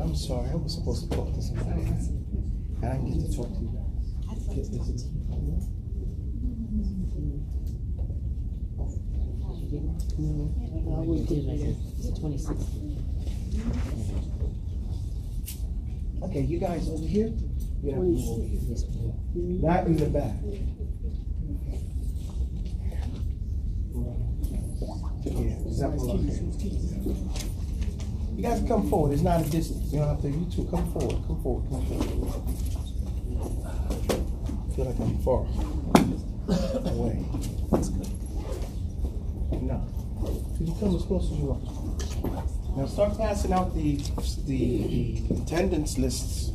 I'm sorry, I was supposed to talk to somebody. I didn't get to talk to you guys. No, we did it. It's 26. Okay, you guys over here? Yeah. Not in the back. Yeah, you guys come forward. It's not a distance. You don't have to. You two, come forward. Come forward. Come forward. I feel like I'm far away. No. Could you come as close as you are? Now start passing out the attendance lists.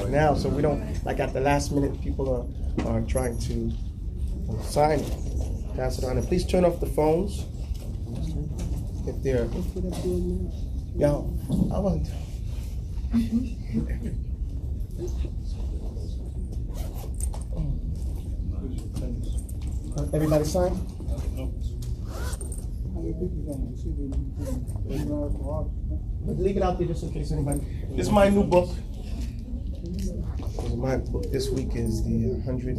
Now, so we don't, like at the last minute, people are trying to sign it. Pass it on, and please turn off the phones if they're. Yo, I wasn't. Everybody sign? Leave it out there just in case anybody. This is my new book. My book this week is the 100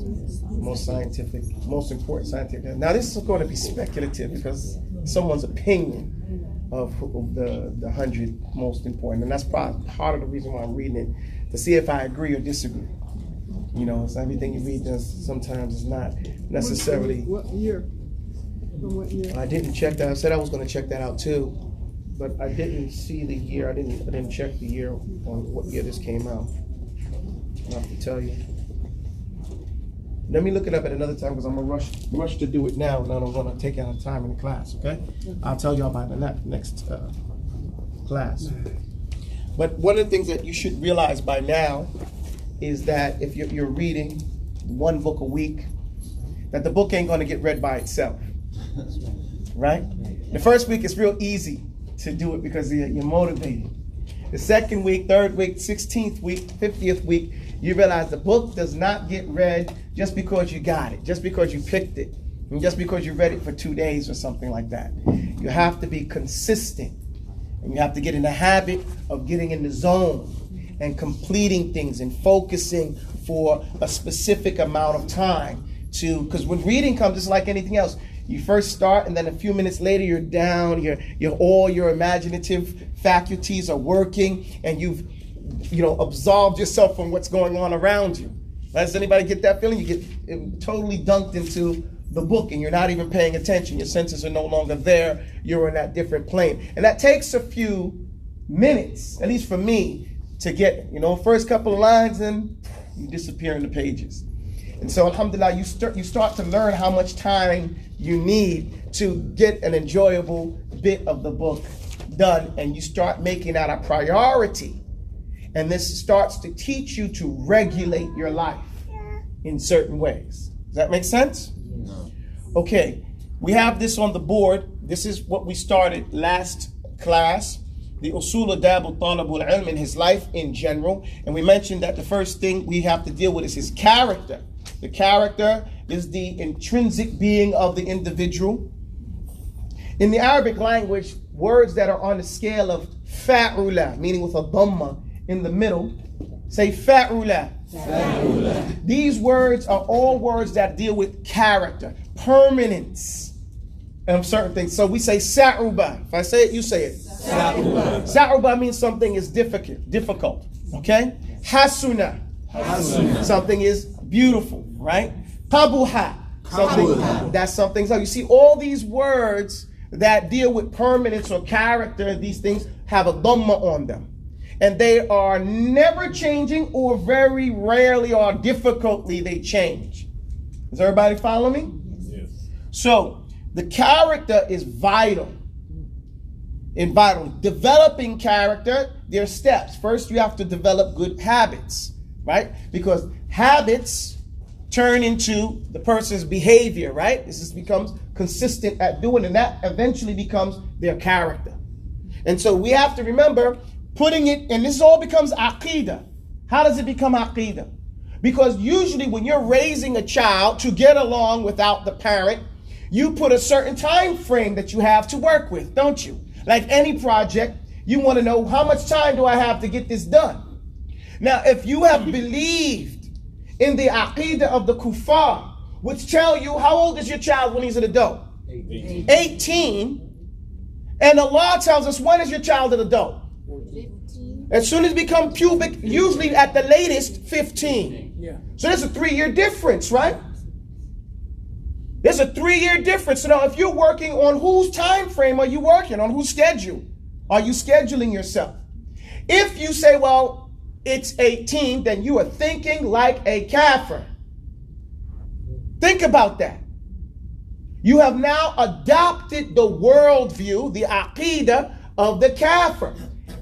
most important scientific. Now this is going to be speculative because someone's opinion of the 100 most important, and that's probably part of the reason why I'm reading it, to see if I agree or disagree. You know, so everything you read sometimes is not necessarily. What year? From what year? I didn't check that. I said I was going to check that out too, but I didn't see the year. I didn't check the year on what year this came out. I have to tell you. Let me look it up at another time because I'm gonna rush to do it now, and I don't want to take out time in the class. Okay, I'll tell y'all about the next class. But one of the things that you should realize by now is that if you're reading one book a week, that the book ain't gonna get read by itself. Right? The first week is real easy to do it because you're motivated. The second week, third week, 16th week, 50th week, you realize the book does not get read just because you got it, just because you picked it, and just because you read it for 2 days or something like that. You have to be consistent, and you have to get in the habit of getting in the zone and completing things and focusing for a specific amount of time because when reading comes, it's like anything else. You first start, and then a few minutes later, you're down. All your imaginative faculties are working, and you've, absolved yourself from what's going on around you. Does anybody get that feeling? You get totally dunked into the book, and you're not even paying attention. Your senses are no longer there. You're in that different plane, and that takes a few minutes, at least for me, to get. First couple of lines, and you disappear in the pages. And so, alhamdulillah, you start to learn how much time you need to get an enjoyable bit of the book done, and you start making that a priority. And this starts to teach you to regulate your life in certain ways. Does that make sense? No. Okay, we have this on the board. This is what we started last class, the usul adab al-talab al-ilm, in his life in general. And we mentioned that the first thing we have to deal with is his character. The character is the intrinsic being of the individual. In the Arabic language, words that are on the scale of fa'ula, meaning with a dhamma in the middle, say fa'ula. Fa'ula. These words are all words that deal with character, permanence of certain things. So we say sa'uba. If I say it, you say it. Sa'uba. Sa'uba means something is difficult. Okay? Hasuna. Something is beautiful, right? Qabuha. That's something. So you see, all these words that deal with permanence or character, these things have a dhamma on them. And they are never changing, or very rarely or difficultly they change. Does everybody follow me? Yes. So the character is vital. Developing character, there are steps. First, you have to develop good habits, right? Because habits turn into the person's behavior, right? This becomes consistent at doing, and that eventually becomes their character. And so we have to remember putting it, and this all becomes aqeedah. How does it become aqeedah? Because usually when you're raising a child to get along without the parent, you put a certain time frame that you have to work with, don't you? Like any project, You want to know how much time do I have to get this done? Now, if you have believed in the aqidah of the kuffar, which tell you, how old is your child when he's an adult? 18. And Allah tells us, when is your child an adult? 15. As soon as become pubic, usually at the latest 15. Yeah. So there's a 3-year difference, right? There's a 3-year difference. So now if you're working on whose time frame are you working on? Whose schedule are you scheduling yourself? If you say, well, it's 18, then you are thinking like a kafir. Think about that. You have now adopted the worldview, the aqidah of the kafir.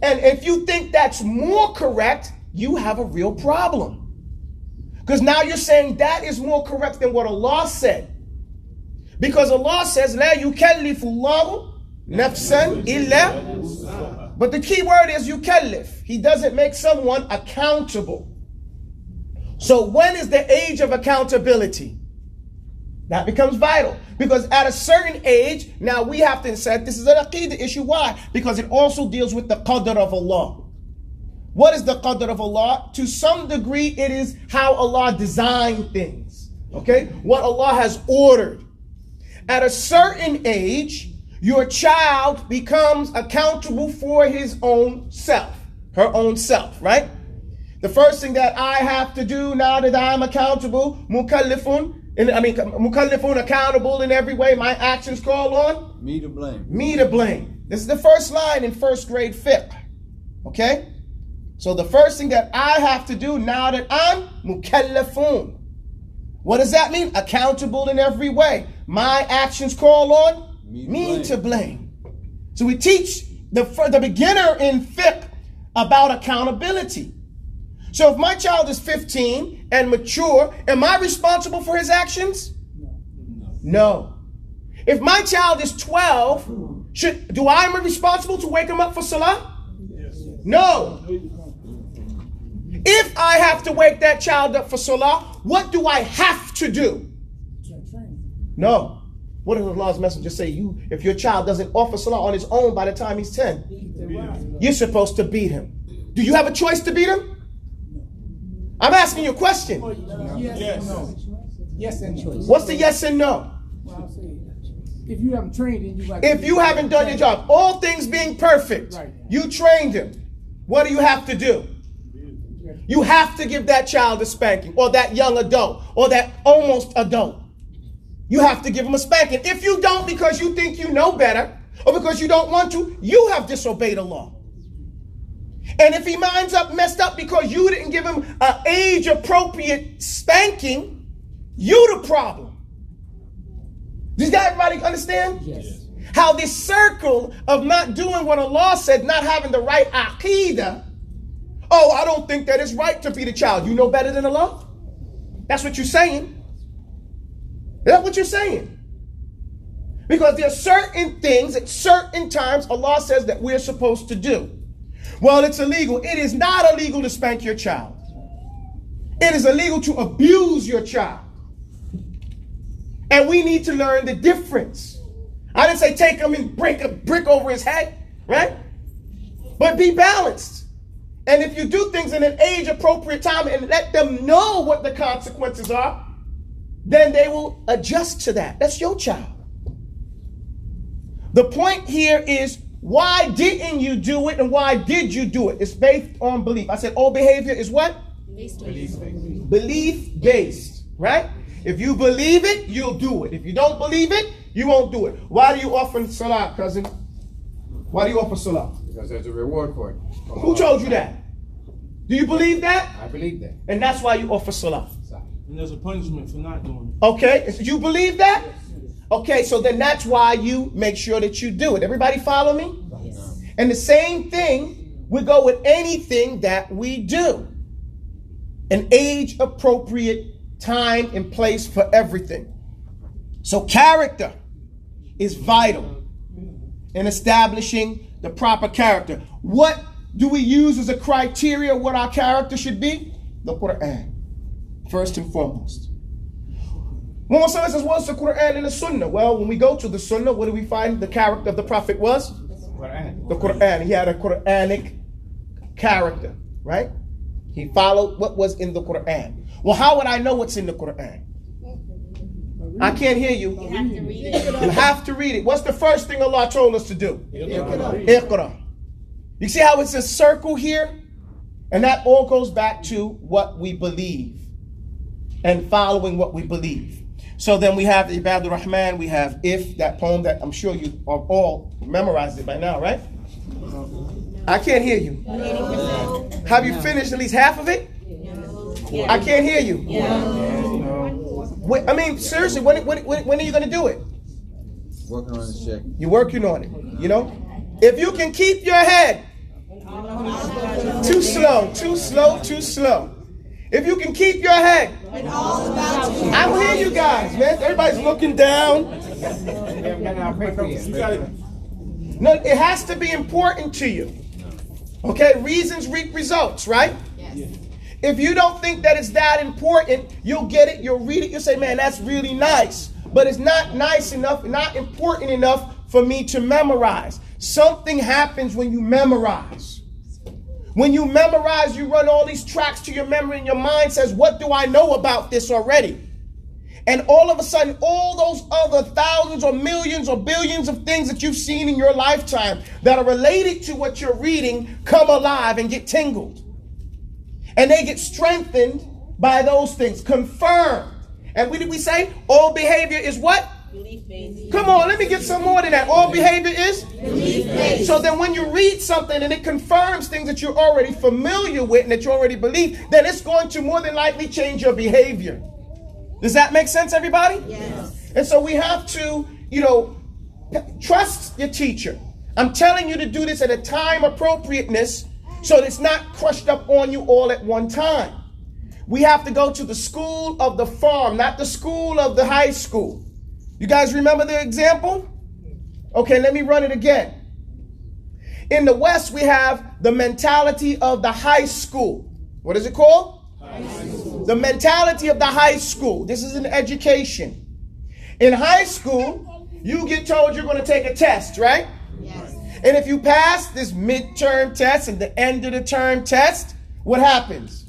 And if you think that's more correct, you have a real problem. Because now you're saying that is more correct than what Allah said. Because Allah says, La yukallifu Allahu nafsan illa. But the key word is yukallif. He doesn't make someone accountable. So when is the age of accountability? That becomes vital. Because at a certain age, now we have to say this is an aqidah issue. Why? Because it also deals with the qadr of Allah. What is the qadr of Allah? To some degree, it is how Allah designed things. Okay? What Allah has ordered. At a certain age, your child becomes accountable for his own self, her own self, right? The first thing that I have to do now that I'm accountable, mukallifun accountable in every way, my actions call on? Me to blame. Me to blame. This is the first line in first grade fiqh, okay? So the first thing that I have to do now that I'm mukallifun. What does that mean? Accountable in every way. My actions call on me to blame. So we teach the beginner in fiqh about accountability. So if my child is 15 and mature, am I responsible for his actions? No. If my child is 12, do I am responsible to wake him up for salah? No. If I have to wake that child up for salah, what do I have to do? No. What did Allah's messenger say? If your child doesn't offer salah on his own by the time he's 10, you're supposed to beat him. Do you have a choice to beat him? I'm asking you a question. Yes. No. Yes and no. What's the yes and no? Well, if you haven't trained him, if you haven't done your job, all things being perfect, right. You trained him. What do you have to do? You have to give that child a spanking, or that young adult, or that almost adult. You have to give him a spanking. If you don't because you think you know better, or because you don't want to, you have disobeyed Allah. And if he minds up messed up because you didn't give him an age-appropriate spanking, you the problem. Does everybody understand? Yes. How this circle of not doing what Allah said, not having the right aqidah. Oh, I don't think that it's right to beat a child. You know better than Allah? That's what you're saying. That's what you're saying. Because there are certain things at certain times Allah says that we're supposed to do. Well, it's illegal. It is not illegal to spank your child. It is illegal to abuse your child. And we need to learn the difference. I didn't say take him and break a brick over his head, right? But be balanced. And if you do things in an age-appropriate time and let them know what the consequences are, then they will adjust to that. That's your child. The point here is, why didn't you do it and why did you do it? It's based on belief. I said all behavior is what? Belief-based, right? If you believe it, you'll do it. If you don't believe it, you won't do it. Why do you offer salah, cousin? Why do you offer salah? Because there's a reward for it. Who told you that? Do you believe that? I believe that. And that's why you offer salah. And there's a punishment for not doing it. Okay, you believe that? Okay, so then that's why you make sure that you do it. Everybody follow me? Yes. And the same thing, we go with anything that we do. An age-appropriate time and place for everything. So character is vital in establishing the proper character. What do we use as a criteria what our character should be? The Quran, first and foremost. When someone says, what's the Quran and the Sunnah? Well, when we go to the Sunnah, what do we find the character of the Prophet was? The Quran. He had a Quranic character, right? He followed what was in the Quran. Well, how would I know what's in the Quran? I can't hear you. You have to read it. You have to read it. What's the first thing Allah told us to do? Iqra. You see how it's a circle here? And that all goes back to what we believe and following what we believe. So then we have Ibadur Rahman, we have If, that poem that I'm sure you have all memorized it by now, right? I can't hear you. Have you finished at least half of it? I can't hear you. I mean, seriously, when are you going to do it? Working on the check. You're working on it, you know? If you can keep your head, too slow. If you can keep your head, I don't hear you guys, man. Everybody's looking down. No, it has to be important to you. Okay, reasons reap results, right? Yes. If you don't think that it's that important, you'll get it, you'll read it, you'll say, man, that's really nice. But it's not nice enough, not important enough for me to memorize. Something happens when you memorize. When you memorize, you run all these tracks to your memory and your mind says, what do I know about this already? And all of a sudden, all those other thousands or millions or billions of things that you've seen in your lifetime that are related to what you're reading come alive and get tingled. And they get strengthened by those things, confirmed. And what did we say? All behavior is what? Belief-based. Come on, let me get some more than that. All behavior is? Belief-based. So then when you read something and it confirms things that you're already familiar with and that you already believe, then it's going to more than likely change your behavior. Does that make sense, everybody? Yes. And so we have to, trust your teacher. I'm telling you to do this at a time appropriateness so that it's not crushed up on you all at one time. We have to go to the school of the farm, not the school of the high school. You guys remember the example? Okay, let me run it again. In the West, we have the mentality of the high school. What is it called? The mentality of the high school. This is an education. In high school, you get told you're going to take a test, right? Yes. And if you pass this midterm test and the end of the term test, what happens?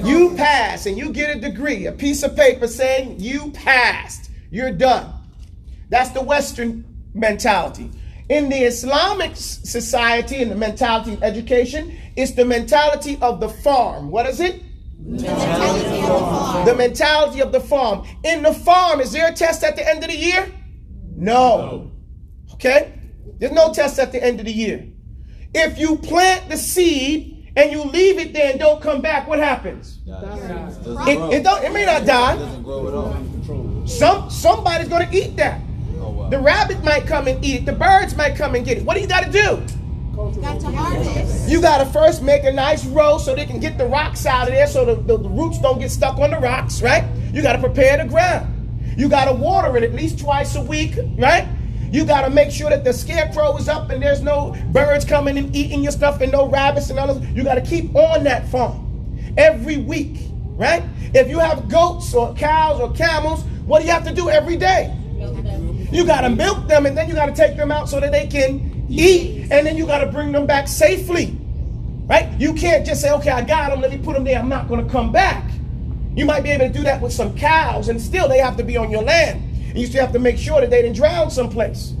You pass and you get a degree, a piece of paper saying you passed. You're done. That's the Western mentality. In the Islamic society and the mentality of education, it's the mentality of the farm. What is it? The mentality of the farm. In the farm, is there a test at the end of the year? No. Okay? There's no test at the end of the year. If you plant the seed and you leave it there and don't come back, what happens? It may not die. It doesn't grow at all. Somebody's going to eat that. Oh, wow. The rabbit might come and eat it. The birds might come and get it. What do you got to do? Got to harvest. You got to first make a nice row so they can get the rocks out of there so the roots don't get stuck on the rocks, right? You got to prepare the ground. You got to water it at least twice a week, right? You got to make sure that the scarecrow is up and there's no birds coming and eating your stuff and no rabbits and others. You got to keep on that farm every week, right? If you have goats or cows or camels, what do you have to do every day? You got to milk them and then you got to take them out so that they can eat, and then you got to bring them back safely, right? You can't just say, okay, I got them, let me put them there, I'm not going to come back. You might be able to do that with some cows, and still they have to be on your land. And you still have to make sure that they didn't drown someplace.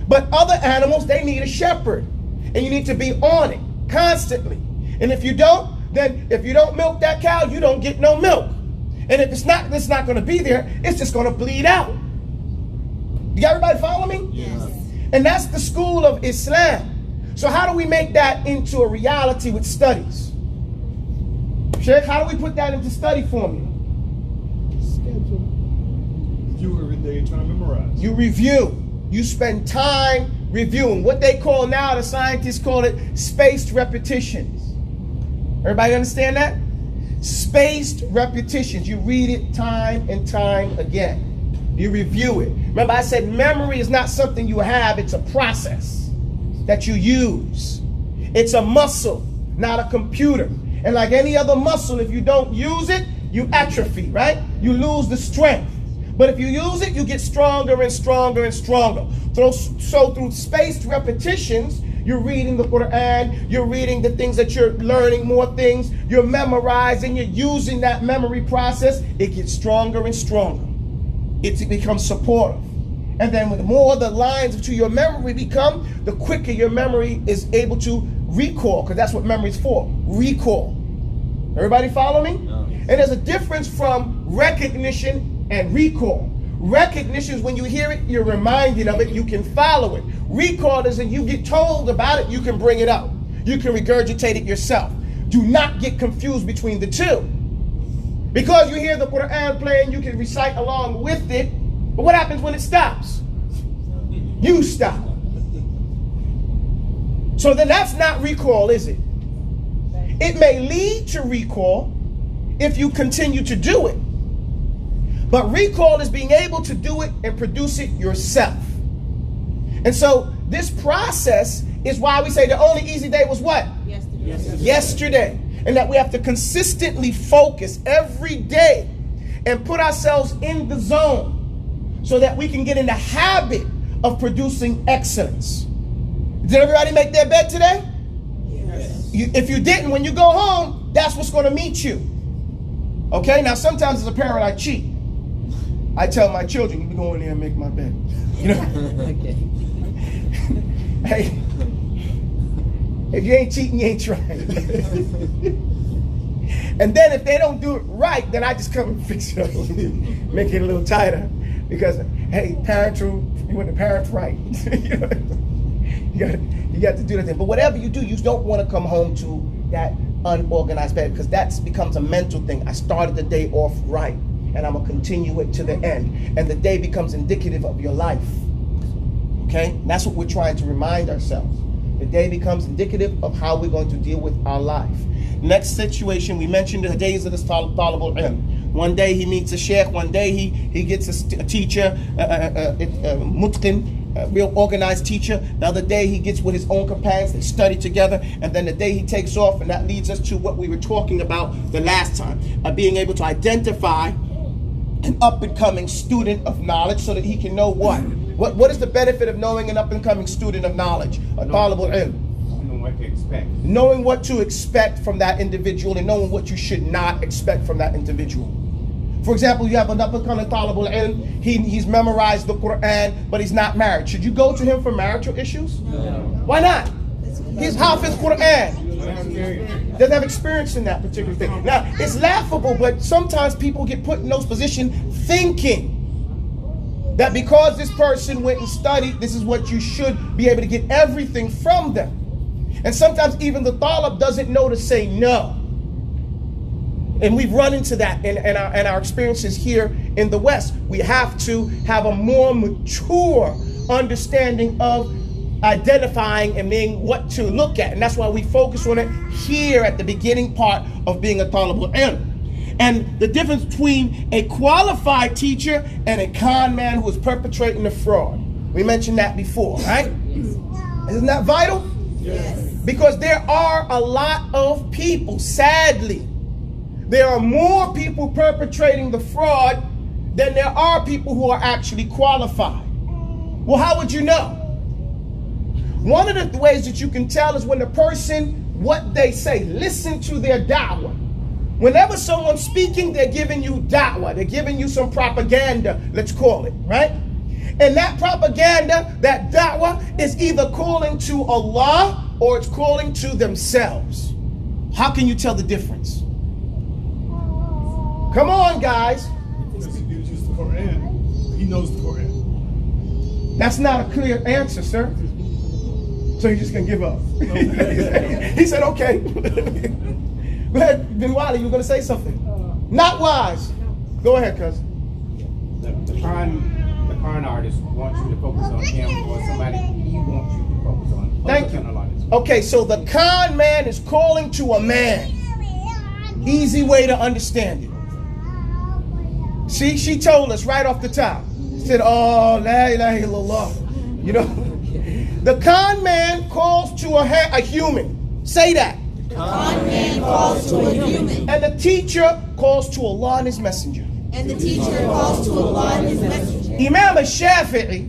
But other animals, they need a shepherd, and you need to be on it constantly. And if you don't, then if you don't milk that cow, you don't get no milk. And if it's not going to be there, it's just going to bleed out. You got everybody follow me? Yes. And that's the school of Islam. So how do we make that into a reality with studies? Shaikh, how do we put that into study formula? Schedule. You every day trying to memorize. You review. You spend time reviewing. What they call now, the scientists call it spaced repetitions. Everybody understand that? Spaced repetitions. You read it time and time again. You review it. Remember, I said memory is not something you have, it's a process that you use. It's a muscle, not a computer. And like any other muscle, if you don't use it, you atrophy, right? You lose the strength. But if you use it, you get stronger and stronger and stronger. So through spaced repetitions, you're reading the Quran, you're reading the things that you're learning, more things, you're memorizing, you're using that memory process, it gets stronger and stronger. It becomes supportive. And then the more the lines to your memory become, the quicker your memory is able to recall, because that's what memory is for, recall. Everybody follow me? No. And there's a difference from recognition and recall. Recognition is when you hear it, you're reminded of it, you can follow it. Recall is that you get told about it, you can bring it out. You can regurgitate it yourself. Do not get confused between the two. Because you hear the Quran playing, you can recite along with it, but what happens when it stops? You stop. So then that's not recall, is it? It may lead to recall if you continue to do it. But recall is being able to do it and produce it yourself. And so this process is why we say the only easy day was what? Yesterday. And that we have to consistently focus every day and put ourselves in the zone so that we can get in the habit of producing excellence. Did everybody make their bed today? Yes. If you didn't, when you go home, that's what's going to meet you. Okay? Now, sometimes as a parent, I cheat. I tell my children, you go in there and make my bed. You know? Okay. Hey, if you ain't cheating, you ain't trying. And then if they don't do it right, then I just come and fix it up, make it a little tighter. Because, hey, you want the parents right. You got to do that thing. But whatever you do, you don't want to come home to that unorganized bed, because that becomes a mental thing. I started the day off right, and I'm going to continue it to the end. And the day becomes indicative of your life. Okay? And that's what we're trying to remind ourselves. The day becomes indicative of how we're going to deal with our life. Next situation, we mentioned the days of the Talibul Ilm. One day he meets a Shaikh, one day he gets a teacher, mutqin, a real organized teacher. The other day he gets with his own companions, they study together, and then the day he takes off, and that leads us to what we were talking about the last time, being able to identify an up-and-coming student of knowledge so that he can know what is the benefit of knowing an up-and-coming student of knowledge, a Talibul Ilm? What to expect. Knowing what to expect from that individual and knowing what you should not expect from that individual. For example, you have an up-and-coming Talibul Ilm, he's memorized the Quran, but he's not married. Should you go to him for marital issues? No. Why not? He's Hafiz Quran. Doesn't have experience in that particular thing. Now, it's laughable, but sometimes people get put in those positions thinking that because this person went and studied, this is what you should be able to get everything from them. And sometimes even the talib doesn't know to say no. And we've run into that in our experiences here in the West. We have to have a more mature understanding of identifying and being what to look at. And that's why we focus on it here at the beginning part of being a Talibul Ilm. And the difference between a qualified teacher and a con man who is perpetrating a fraud. We mentioned that before, right? Isn't that vital? Yes. Because there are a lot of people, sadly, there are more people perpetrating the fraud than there are people who are actually qualified. Well, how would you know? One of the ways that you can tell is when the person, what they say, listen to their da'wah. Whenever someone's speaking, they're giving you da'wah. They're giving you some propaganda, let's call it, right? And that propaganda, that da'wah, is either calling to Allah or it's calling to themselves. How can you tell the difference? Come on, guys. If he uses the Quran, he knows the Quran. That's not a clear answer, sir. So you're just going to give up. He said, okay. Go ahead, Ben Wiley, you were going to say something. Not wise. Go ahead, cousin. The con artist wants you to focus on him or somebody he wants you to focus on. Thank you. Okay, so the con man is calling to a man. Easy way to understand it. See, she told us right off the top. She said, oh, la ilaha illallah. You know, the con man calls to a human. Say that. The con man calls to a human. And the teacher calls to Allah and his messenger. And the teacher calls to Allah and his messenger. Imam al-Shafi'i,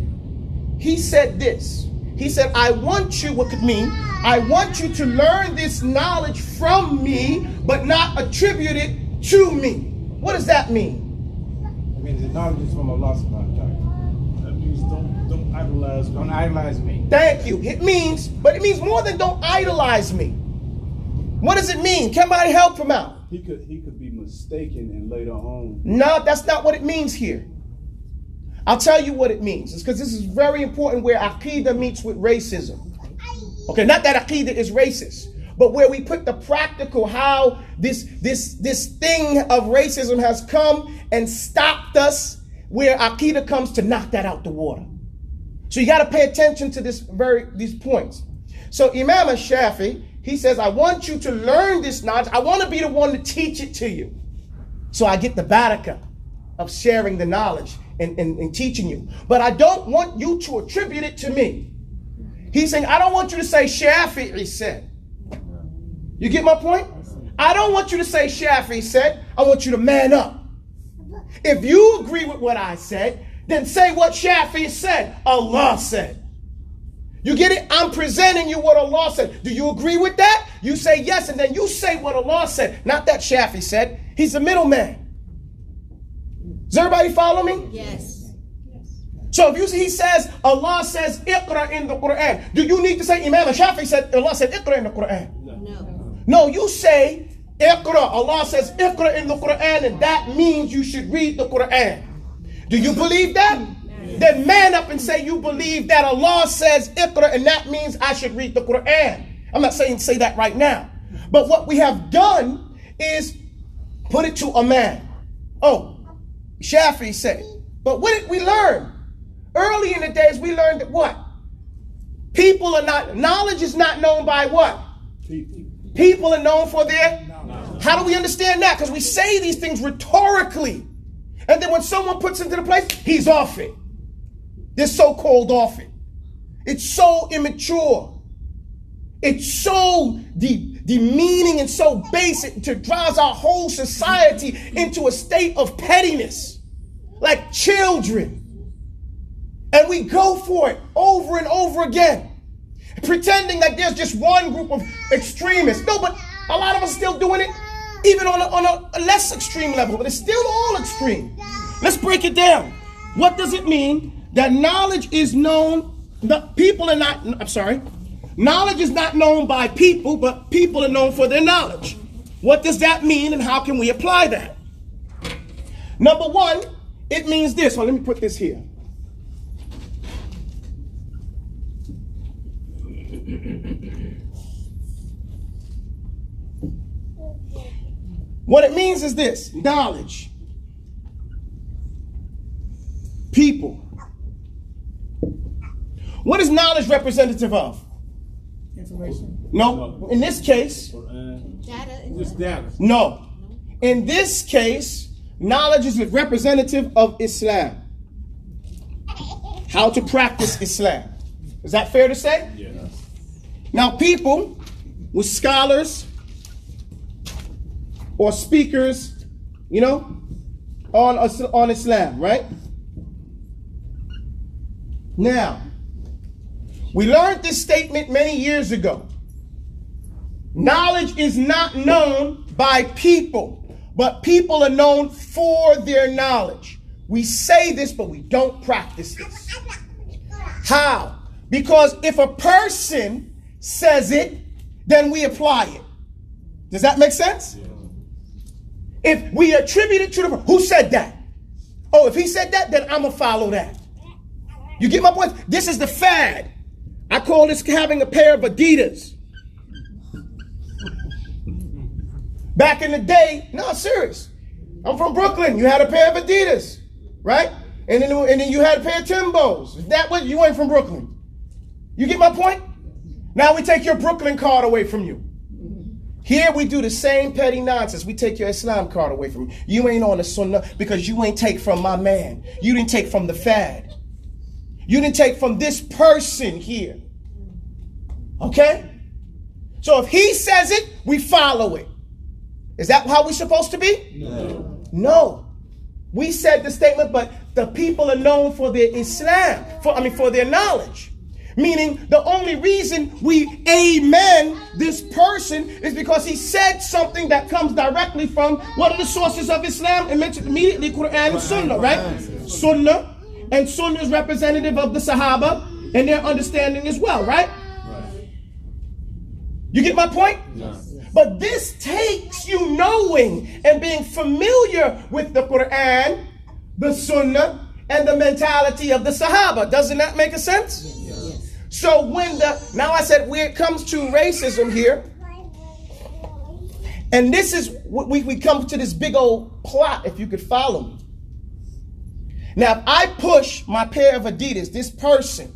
he said this. He said, I want you, what could mean? I want you to learn this knowledge from me, but not attribute it to me. What does that mean? I mean, the knowledge is from Allah subhanahu wa ta'ala. That means don't idolize me. Don't idolize me. Thank you. It means more than don't idolize me. What does it mean? Can somebody help him out? He could be mistaken and later on. No, that's not what it means here. I'll tell you what it means. It's because this is very important where Aqidah meets with racism. Okay, not that Aqidah is racist, but where we put the practical, how this thing of racism has come and stopped us, where Aqidah comes to knock that out the water. So you got to pay attention to these points. So Imam al-Shafi, he says, I want you to learn this knowledge. I want to be the one to teach it to you. So I get the barakah of sharing the knowledge and teaching you. But I don't want you to attribute it to me. He's saying, I don't want you to say Shafi'i said. You get my point? I don't want you to say Shafi'i said. I want you to man up. If you agree with what I said, then say what Shafi'i said. Allah said. You get it? I'm presenting you what Allah said. Do you agree with that? You say yes, and then you say what Allah said. Not that Shafi'i said. He's the middleman. Does everybody follow me? Yes. So if he says, Allah says, Iqra in the Quran, do you need to say, Imam al-Shafi'i said, Allah said, Iqra in the Quran? No. No, you say, Iqra. Allah says, Iqra in the Quran, and that means you should read the Quran. Do you believe that? Then man up and say you believe that Allah says Iqra, and that means I should read the Quran. I'm not saying say that right now. But what we have done is put it to a man. Oh, Shafi'i said it. But what did we learn? Early in the days, we learned that what? People are not, knowledge is not known by what? People are known for their, how do we understand that? Because we say these things rhetorically. And then when someone puts it into the place, he's off it. They're so-called off it. It's so immature. It's so demeaning and so basic to drive our whole society into a state of pettiness. Like children. And we go for it over and over again. Pretending like there's just one group of extremists. No, but a lot of us are still doing it. Even on a less extreme level. But it's still all extreme. Let's break it down. What does it mean that knowledge is known, knowledge is not known by people, but people are known for their knowledge. What does that mean and how can we apply that? Number one, it means this. Well, let me put this here. What it means is this, knowledge. People. What is knowledge representative of? Information. No. In this case, Data. Just data. no. In this case, knowledge is representative of Islam. How to practice Islam. Is that fair to say? Yeah. Now, people with scholars or speakers, on Islam, right? Now, we learned this statement many years ago. Knowledge is not known by people, but people are known for their knowledge. We say this, but we don't practice this. How? Because if a person says it, then we apply it. Does that make sense? Yeah. If we attribute it to the who said that? Oh, if he said that, then I'm going to follow that. You get my point? This is the fad. I call this having a pair of Adidas. Back in the day, no, serious. I'm from Brooklyn. You had a pair of Adidas, right? And then you had a pair of Timbos. Is that what? You ain't from Brooklyn. You get my point? Now we take your Brooklyn card away from you. Here we do the same petty nonsense. We take your Islam card away from you. You ain't on the Sunnah because you ain't take from my man. You didn't take from the fad. You didn't take from this person here. Okay? So if he says it, we follow it. Is that how we're supposed to be? No. No. We said the statement, but the people are known for their Islam, for their knowledge. Meaning the only reason we amen this person is because he said something that comes directly from what are the sources of Islam? It mentioned immediately Quran and Sunnah, right? Sunnah, and Sunnah is representative of the Sahaba and their understanding as well, right? You get my point? But this takes you knowing and being familiar with the Quran, the Sunnah, and the mentality of the Sahaba. Doesn't that make a sense? Yes. So now I said where it comes to racism here, and this is we come to this big old plot, if you could follow me. Now, if I push my pair of Adidas, this person,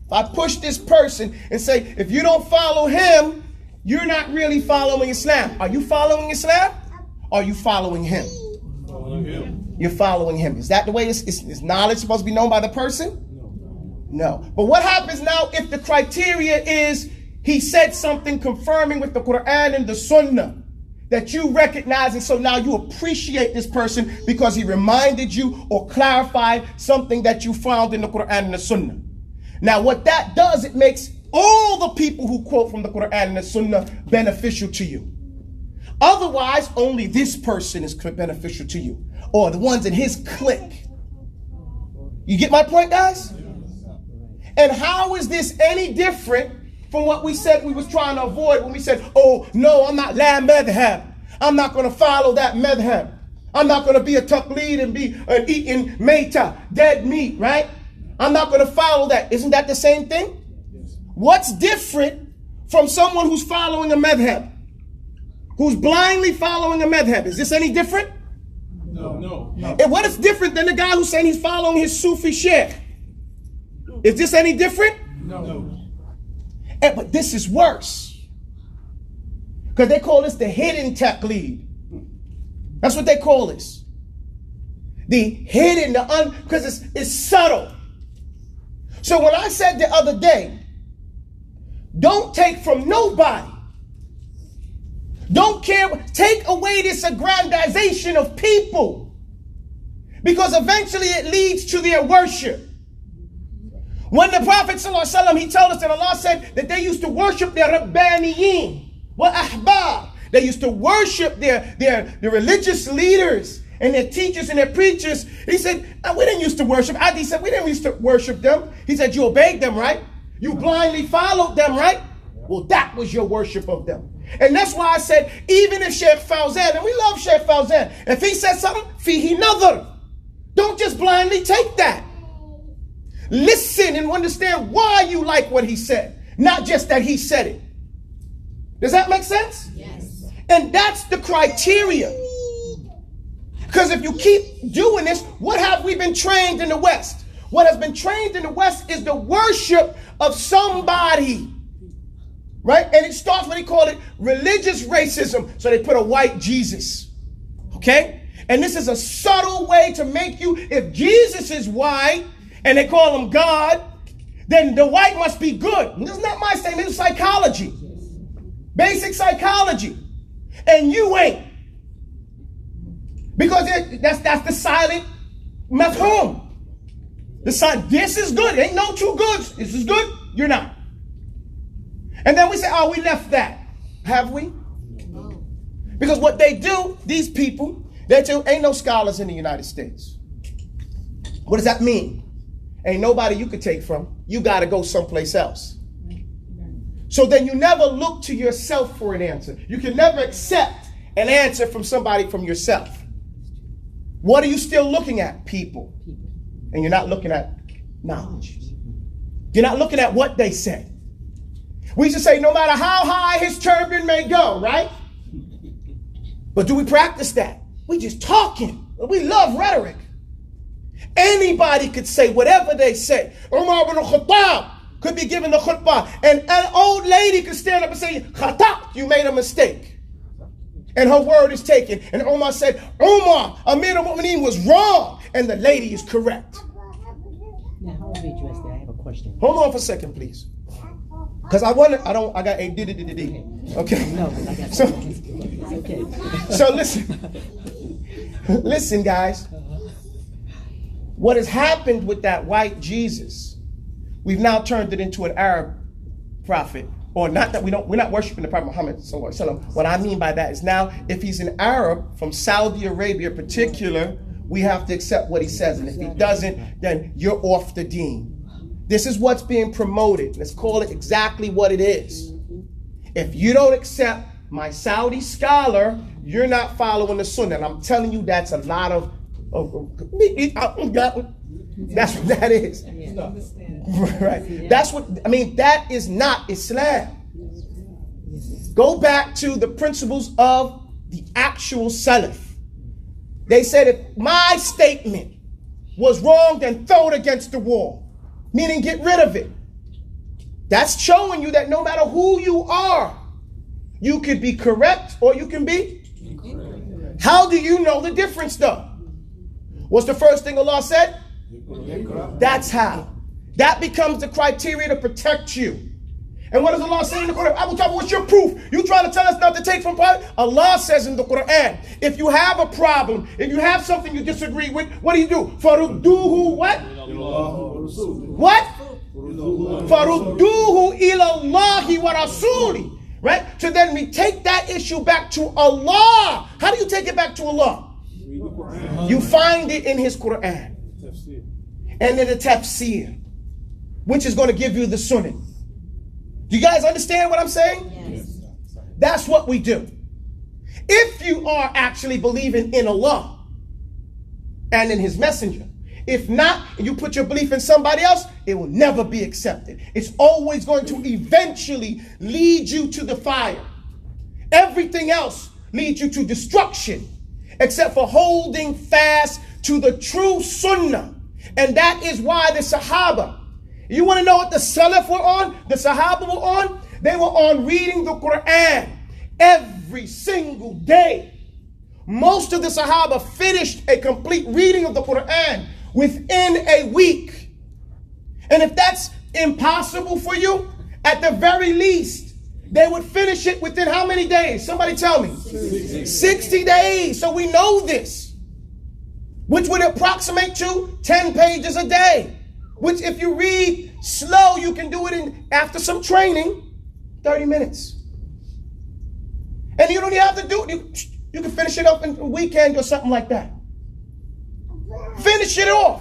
if I push this person and say, if you don't follow him, you're not really following Islam. Are you following Islam? Or are you following him? Following him. You're following him. Is that the way is knowledge supposed to be known by the person? No. But what happens now if the criteria is he said something confirming with the Quran and the Sunnah that you recognize, and so now you appreciate this person because he reminded you or clarified something that you found in the Quran and the Sunnah. Now what that does, it makes all the people who quote from the Quran and the Sunnah beneficial to you. Otherwise, only this person is beneficial to you, or the ones in his clique. You get my point, guys? And how is this any different from what we said we was trying to avoid when we said, oh, no, I'm not la madhab. I'm not going to follow that madhab. I'm not going to be a taqleed and be eating meta, dead meat, right? I'm not going to follow that. Isn't that the same thing? What's different from someone who's following a madhab? Who's blindly following a madhab? Is this any different? No. And what is different than the guy who's saying he's following his Sufi Shaikh? Is this any different? No. But this is worse. Because they call this the hidden taqleed. That's what they call this. The hidden, because it's subtle. So when I said the other day, don't take from nobody. Don't care. Take away this aggrandization of people. Because eventually it leads to their worship. When the Prophet ﷺ, he told us that Allah said that they used to worship their Rabbaniyin, wa ahbab. They used to worship their religious leaders and their teachers and their preachers. He said, we didn't used to worship. Adi said, we didn't used to worship them. He said, you obeyed them, right? You blindly followed them, right? Well, that was your worship of them. And that's why I said, even if Shaykh Fawzan, and we love Shaykh Fawzan, if he says something, fihi nadhar. Don't just blindly take that. Listen and understand why you like what he said, not just that he said it. Does that make sense? Yes. And that's the criteria. Because if you keep doing this, what have we been trained in the West? What has been trained in the West is the worship of somebody. Right? And it starts what they call it religious racism. So they put a white Jesus. Okay? And this is a subtle way to make you, if Jesus is white and they call him God, then the white must be good. This is not my statement, it's psychology. Basic psychology. And you ain't. Because that's the silent mafhum. This is good. Ain't no two goods. This is good. You're not. And then we say, oh, we left that. Have we? No. Because what they do, these people, ain't no scholars in the United States. What does that mean? Ain't nobody you could take from. You got to go someplace else. So then you never look to yourself for an answer. You can never accept an answer from somebody from yourself. What are you still looking at? People. And you're not looking at knowledge. You're not looking at what they said. We used to say, no matter how high his turban may go, right? But do we practice that? We just talking. We love rhetoric. Anybody could say whatever they say. Umar ibn Khattab could be given the khutbah, and an old lady could stand up and say, Khattab, you made a mistake. And her word is taken. And Umar said, Umar, Amir al-Mu'mineen was wrong, and the lady is correct. Now, how do we address that? I have a question. Hold on for a second, please. Because I got a d. Okay. No, I got So, it's okay. so listen. Listen, guys. What has happened with that white Jesus, we've now turned it into an Arab prophet. Or not that we're not worshiping the Prophet Muhammad sallallahu alaihi wasallam. What I mean by that is now, if he's an Arab from Saudi Arabia in particular, we have to accept what he says. And if he doesn't, then you're off the deen. This is what's being promoted. Let's call it exactly what it is. If you don't accept my Saudi scholar, you're not following the Sunnah. And I'm telling you, that's a lot of that's what that is. Right. That's what I mean. That is not Islam. Go back to the principles of the actual Salaf. They said if my statement was wrong, then throw it against the wall, meaning get rid of it. That's showing you that no matter who you are, you could be correct or you can be incorrect. How do you know the difference though? What's the first thing Allah said? That's how. That becomes the criteria to protect you. And what does Allah say in the Quran? Abu Talib, what's your proof? You trying to tell us not to take from private? Allah says in the Quran, if you have a problem, if you have something you disagree with, what do? Farudduhu what? What? Farudduhu ilallahi wa rasuli. Right? So then we take that issue back to Allah. How do you take it back to Allah? You find it in His Quran. And in the Tafseer, which is going to give you the Sunnah. Do you guys understand what I'm saying? Yes. That's what we do. If you are actually believing in Allah and in His Messenger, if not, and you put your belief in somebody else, it will never be accepted. It's always going to eventually lead you to the fire. Everything else leads you to destruction, except for holding fast to the true Sunnah. And that is why the Sahaba, you want to know what the Salaf were on? The Sahaba were on? They were on reading the Quran every single day. Most of the Sahaba finished a complete reading of the Quran within a week. And if that's impossible for you, at the very least, they would finish it within how many days? Somebody tell me. 60 days. So we know this. Which would approximate to 10 pages a day. Which if you read slow, you can do it in, after some training, 30 minutes. And you don't even have to do it. You can finish it up in a weekend or something like that. Finish it off.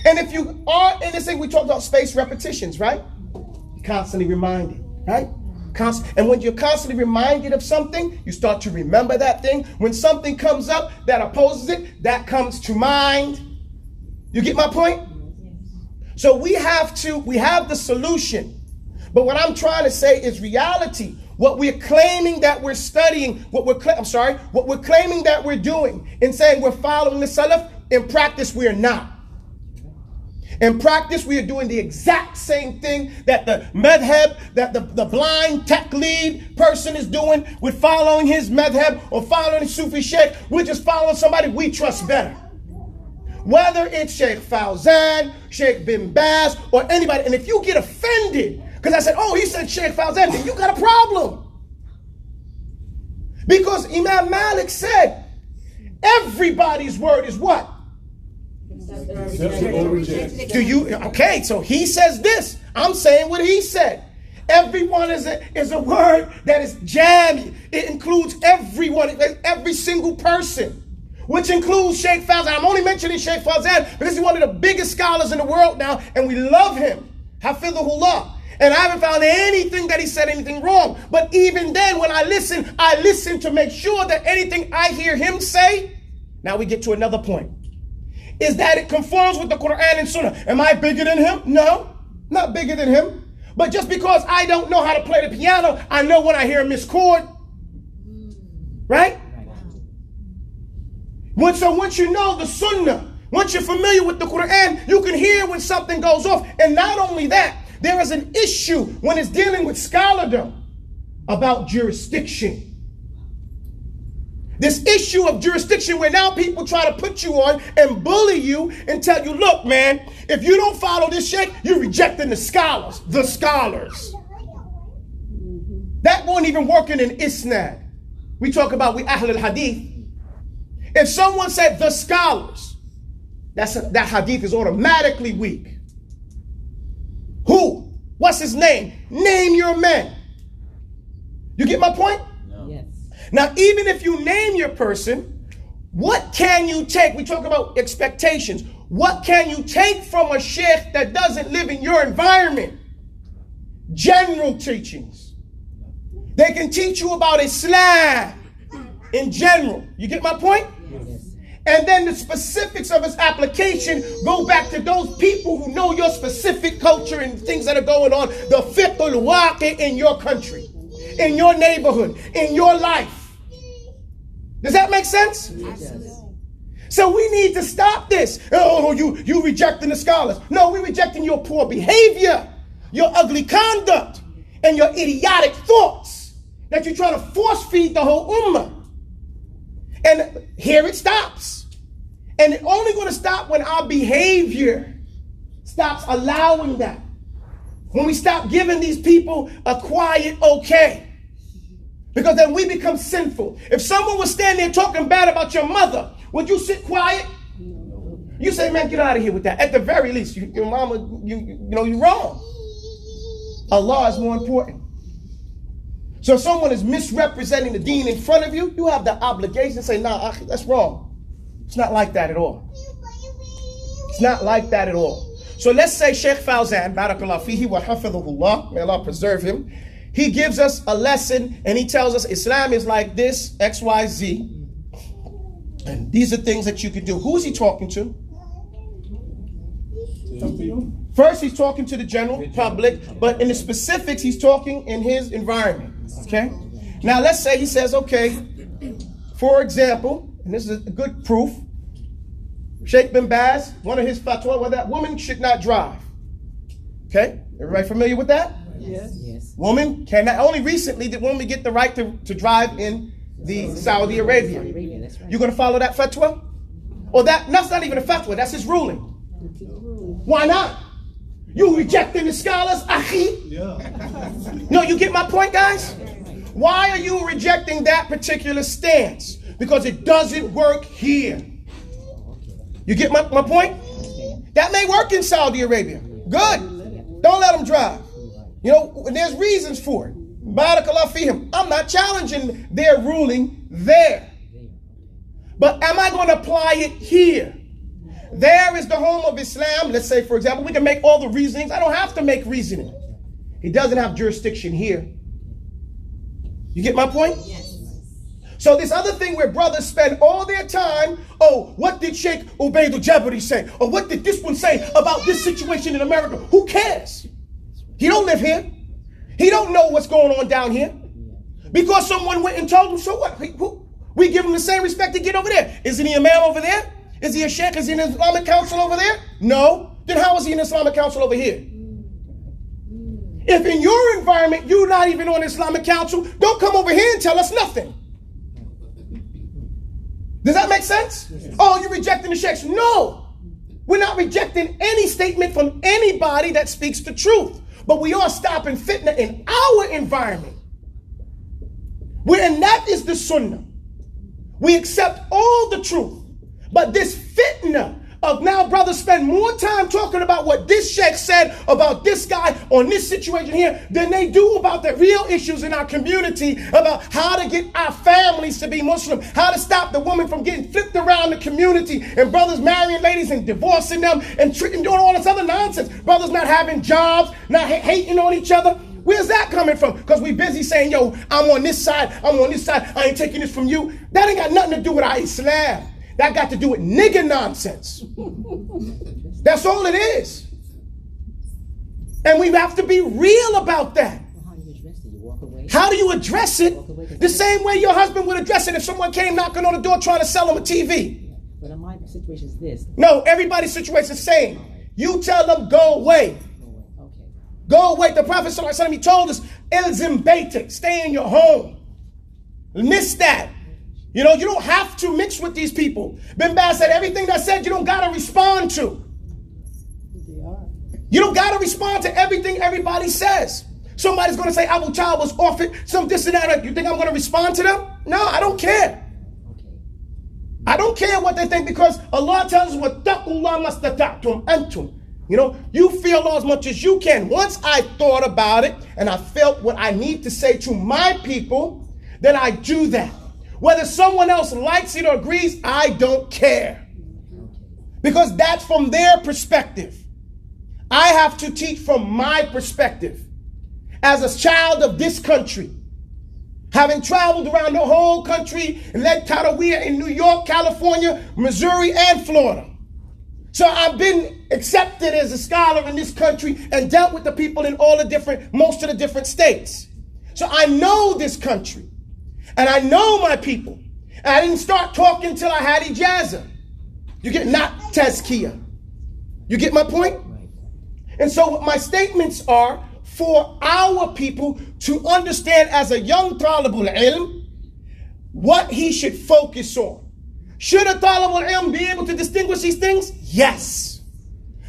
And if you are in this thing, we talked about spaced repetitions, right? Constantly reminded, right? And when you're constantly reminded of something, you start to remember that thing. When something comes up that opposes it, that comes to mind. You get my point? So we have the solution. But what I'm trying to say is reality. What we're claiming that we're studying, what we're claiming that we're doing in saying we're following the Salaf, in practice we are not. In practice, we are doing the exact same thing that the madhab, that the blind taqleed person is doing with following his madhab or following the Sufi Shaikh. We're just following somebody we trust better. Whether it's Shaykh Fawzan, Shaykh bin Baz, or anybody. And if you get offended, because I said, oh, he said Shaykh Fawzan, then you got a problem. Because Imam Malik said, everybody's word is what? Do you? Okay, so he says this. I'm saying what he said. Everyone is a word that is jammed. It includes everyone, every single person, which includes Shaykh Fawzan. I'm only mentioning Shaykh Fawzan because he's one of the biggest scholars in the world now, and we love him. Hafidhahullah. And I haven't found anything that he said anything wrong. But even then, when I listen to make sure that anything I hear him say, now we get to another point, is that it conforms with the Quran and Sunnah. Am I bigger than him? No, not bigger than him. But just because I don't know how to play the piano, I know when I hear a mischord. Right? So once you know the Sunnah, once you're familiar with the Quran, you can hear when something goes off. And not only that, there is an issue when it's dealing with scholardom about jurisdiction. This issue of jurisdiction where now people try to put you on and bully you and tell you, look, man, if you don't follow this shaykh, you're rejecting the scholars. The scholars. That won't even work in an isnad. We talk about we Ahl al-Hadith. If someone said the scholars, That hadith is automatically weak. Who? What's his name? Name your men. You get my point? No. Yes. Now, even if you name your person, what can you take? We talk about expectations. What can you take from a sheikh that doesn't live in your environment? General teachings. They can teach you about Islam in general. You get my point? Yes. And then the specifics of its application go back to those people who know your specific culture and things that are going on, the fiqh al-waqi in your country, in your neighborhood, in your life. Does that make sense? Absolutely. So we need to stop this. Oh, you rejecting the scholars. No, we're rejecting your poor behavior, your ugly conduct, and your idiotic thoughts that you're trying to force feed the whole ummah. And here it stops. And it's only going to stop when our behavior stops allowing that. When we stop giving these people a quiet okay. Because then we become sinful. If someone was standing there talking bad about your mother, would you sit quiet? You say, man, get out of here with that. At the very least, your mama, you know, you're wrong. Allah is more important. So if someone is misrepresenting the deen in front of you, you have the obligation to say, nah, that's wrong. It's not like that at all. It's not like that at all. So let's say Shaykh Fawzan, barakallah fihi wa hafidhahullah, may Allah preserve him. He gives us a lesson and he tells us Islam is like this, X, Y, Z. And these are things that you can do. Who is he talking to? First, he's talking to the general public, but in the specifics, he's talking in his environment. Okay? Now, let's say he says, okay, for example, and this is a good proof, Sheikh bin Baz, one of his fatwa, well, that woman should not drive. Okay? Everybody familiar with that? Yes. Yes. Woman cannot, only recently did women get the right to drive in the Saudi Arabia. That's right. You going to follow that fatwa? Or that's not even a fatwa, that's his ruling. Why not? You rejecting the scholars, akhi? Yeah. No, you get my point, guys? Why are you rejecting that particular stance? Because it doesn't work here. You get my point? That may work in Saudi Arabia. Good. Don't let them drive. You know, and there's reasons for it. Barakallah fihim. I'm not challenging their ruling there. But am I going to apply it here? There is the home of Islam. Let's say, for example, we can make all the reasonings. I don't have to make reasoning. He doesn't have jurisdiction here. You get my point? Yes. So this other thing where brothers spend all their time, oh, what did Sheikh Ubaidul Jabari say? Or what did this one say about this situation in America? Who cares? He don't live here. He don't know what's going on down here. Because someone went and told him, so what? We give him the same respect to get over there. Isn't he a man over there? Is he a sheikh? Is he in the Islamic Council over there? No. Then how is he in the Islamic Council over here? If in your environment you're not even on the Islamic Council, don't come over here and tell us nothing. Does that make sense? Oh, you're rejecting the sheikhs. No. We're not rejecting any statement from anybody that speaks the truth. But we are stopping fitna in our environment. And that is the sunnah. We accept all the truth. But this fitna of now brothers spend more time talking about what this sheikh said about this guy on this situation here than they do about the real issues in our community, about how to get our families to be Muslim, how to stop the woman from getting flipped around the community, and brothers marrying ladies and divorcing them and doing all this other nonsense. Brothers not having jobs, not hating on each other. Where's that coming from? Because we busy saying, yo, I'm on this side, I'm on this side, I ain't taking this from you. That ain't got nothing to do with our Islam. That got to do with nigger nonsense. That's all it is. And we have to be real about that. How do you address it? You walk away. How do you address it? The same way your husband would address it if someone came knocking on the door trying to sell him a TV. But in my situation is this. No, everybody's situation is the same. You tell them, go away. Okay. Go away. The Prophet ﷺ, he told us, Ilzim Baitik, stay in your home. Miss that. You know, you don't have to mix with these people. Bin Baz said everything that said you don't got to respond to. You don't got to respond to everything everybody says. Somebody's going to say Abu Talib was off it, some this and that. You think I'm going to respond to them? No, I don't care. Okay. I don't care what they think, because Allah tells us, وَاتَّقُوا اللَّهَ مَسْتَطَعْتُمْ أَنْتُمْ. You know, you feel Allah as much as you can. Once I thought about it and I felt what I need to say to my people, then I do that. Whether someone else likes it or agrees, I don't care. Because that's from their perspective. I have to teach from my perspective. As a child of this country, having traveled around the whole country and led Taubah in New York, California, Missouri, and Florida. So I've been accepted as a scholar in this country and dealt with the people in most of the different states. So I know this country and I know my people. And I didn't start talking till I had ijazah. You get, not tazkiyah. You get my point? And so what my statements are for our people to understand as a young talibul ilm what he should focus on. Should a talibul ilm be able to distinguish these things? Yes.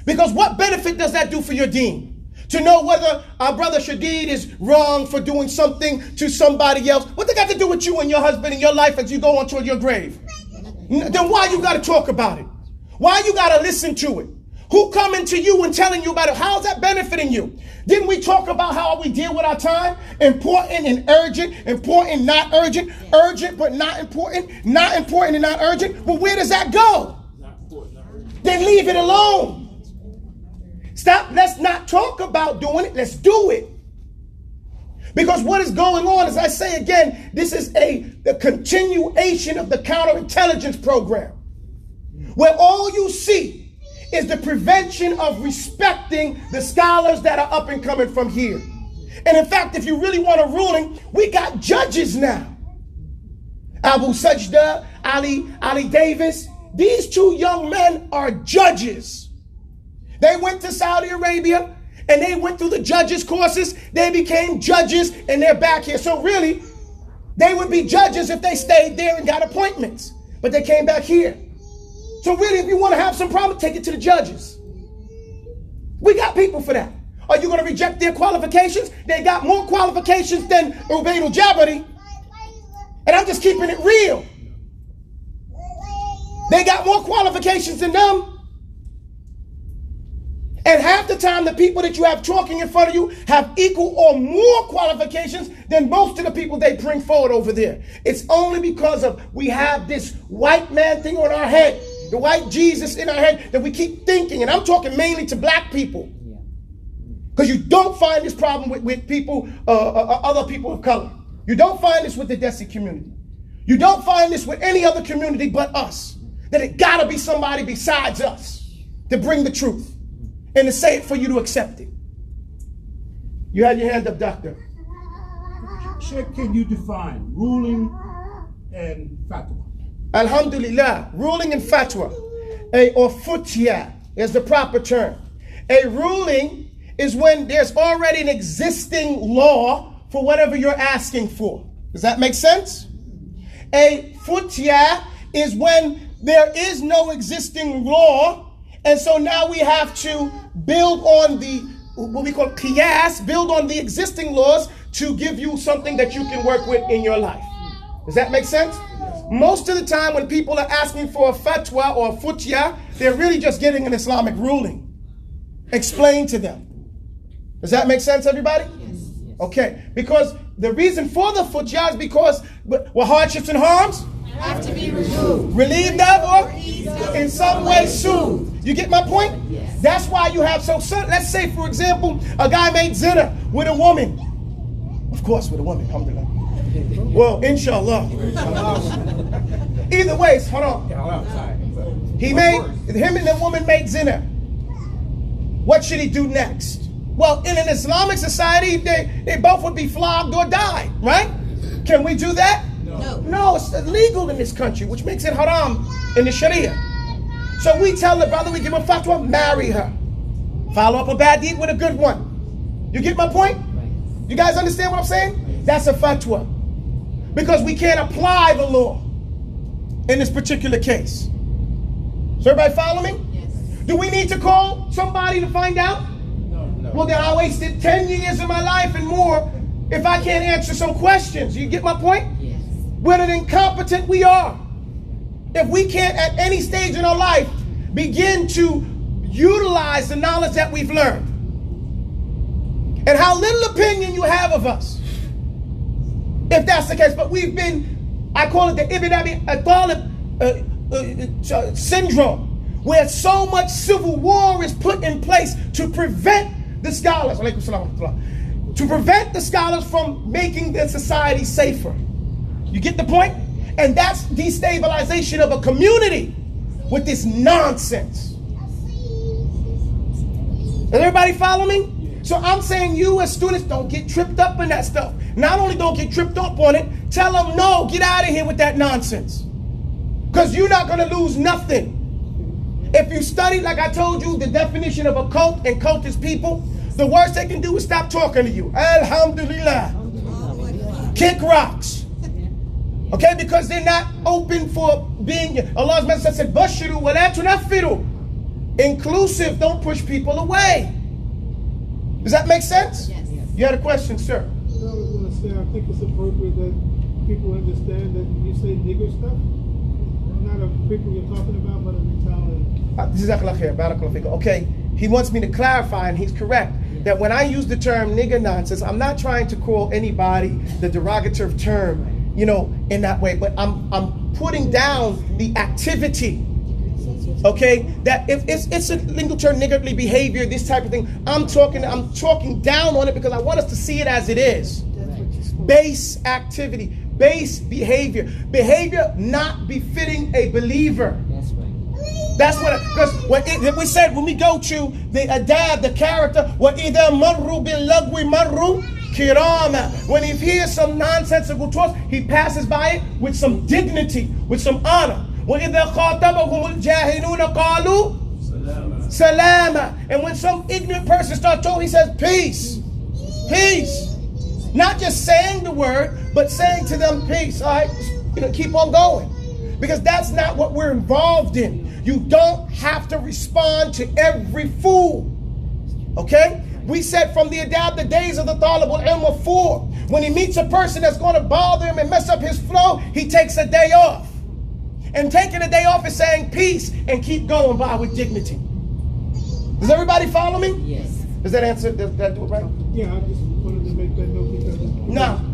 Because what benefit does that do for your deen? To know whether our brother Shadid is wrong for doing something to somebody else. What they got to do with you and your husband and your life as you go on toward your grave? Then why you got to talk about it? Why you got to listen to it? Who coming to you and telling you about it? How's that benefiting you? Didn't we talk about how we deal with our time? Important and urgent, important, not urgent, urgent but not important and not urgent. Well, where does that go? Then leave it alone. Stop. Let's not talk about doing it. Let's do it. Because what is going on, as I say again, this is the continuation of the counterintelligence program, where all you see is the prevention of respecting the scholars that are up and coming from here. And in fact, if you really want a ruling, we got judges now. Abu Sajda, Ali Davis, these two young men are judges. They went to Saudi Arabia and they went through the judges courses. They became judges and they're back here. So really, they would be judges if they stayed there and got appointments. But they came back here. So really, if you want to have some problem, take it to the judges. We got people for that. Are you going to reject their qualifications? They got more qualifications than Ubayd al-Jabari. And I'm just keeping it real. They got more qualifications than them. And half the time, the people that you have talking in front of you have equal or more qualifications than most of the people they bring forward over there. It's only because of we have this white man thing on our head, the white Jesus in our head, that we keep thinking. And I'm talking mainly to black people. Because you don't find this problem with people, other people of color. You don't find this with the Desi community. You don't find this with any other community but us. That it gotta be somebody besides us to bring the truth and to say it for you to accept it. You had your hand up, doctor. Sheikh, can you define ruling and fatwa? Alhamdulillah, ruling and fatwa, or futya is the proper term. A ruling is when there's already an existing law for whatever you're asking for. Does that make sense? A futya is when there is no existing law, and so now we have to build on the, what we call qiyas, build on the existing laws to give you something that you can work with in your life. Does that make sense? Most of the time when people are asking for a fatwa or a futya, they're really just getting an Islamic ruling. Explain to them. Does that make sense, everybody? Yes. Okay, because the reason for the futya is because hardships and harms have to be removed, relieved of, or in some way soothed. You get my point? Yes. That's why you have let's say, for example, a guy made zina with a woman. Of course, with a woman, alhamdulillah. Well, inshallah. Either way, hold on. Him and the woman made zina. What should he do next? Well, in an Islamic society, they both would be flogged or die, right? Can we do that? No, it's illegal in this country, which makes it haram in the Sharia. So we tell the brother, we give him a fatwa, marry her. Follow up a bad deed with a good one. You get my point? You guys understand what I'm saying? That's a fatwa. Because we can't apply the law in this particular case. So everybody follow me? Yes. Do we need to call somebody to find out? No. Well, then I wasted 10 years of my life and more if I can't answer some questions. You get my point? Yes. What an incompetent we are if we can't at any stage in our life begin to utilize the knowledge that we've learned, and how little opinion you have of us, if that's the case. But we've been, I call it the Ibn Abi Talib syndrome, where so much civil war is put in place to prevent the scholars, to prevent the scholars from making the society safer. You get the point? And that's destabilization of a community with this nonsense. Does everybody follow me? So I'm saying you as students don't get tripped up in that stuff. Not only don't get tripped up on it, tell them no, get out of here with that nonsense. Because you're not going to lose nothing. If you study, like I told you, the definition of a cult and cultist people, the worst they can do is stop talking to you. Alhamdulillah. Kick rocks. Okay, because they're not open for being, Allah's Messenger said, Bashiru wa la tunaffiru. Inclusive, don't push people away. Does that make sense? Yes. You had a question, sir? I was going to say, I think it's appropriate that people understand that when you say nigger stuff, not of people you're talking about, but of mentality. Okay, he wants me to clarify, and he's correct, that when I use the term nigger nonsense, I'm not trying to call anybody the derogatory term, in that way, but I'm putting down the activity. Okay, that if it's a legal term, niggardly behavior, this type of thing, I'm talking down on it because I want us to see it as it is. Base activity, base behavior not befitting a believer. That's what, because we said when we go to the adab, the character, وَإِذَا مَرُّوا بِاللَّغْوِ مَرُّوا كِرَامًا. When he hears some nonsensical talk, he passes by it with some dignity, with some honor. وَإِذَا خَاطَبَهُمُ الْجَاهِلُونَ قَالُوا سَلَامًا. And when some ignorant person starts talking, he says, peace, peace. Not just saying the word, but saying to them, peace. All right, keep on going. Because that's not what we're involved in. You don't have to respond to every fool. Okay? We said from the adab, the days of the Talibul Ilm are 4. When he meets a person that's going to bother him and mess up his flow, he takes a day off. And taking a day off is saying peace and keep going by with dignity. Does everybody follow me? Yes. Does that answer? Does that do it right? Yeah, I just wanted to make that note because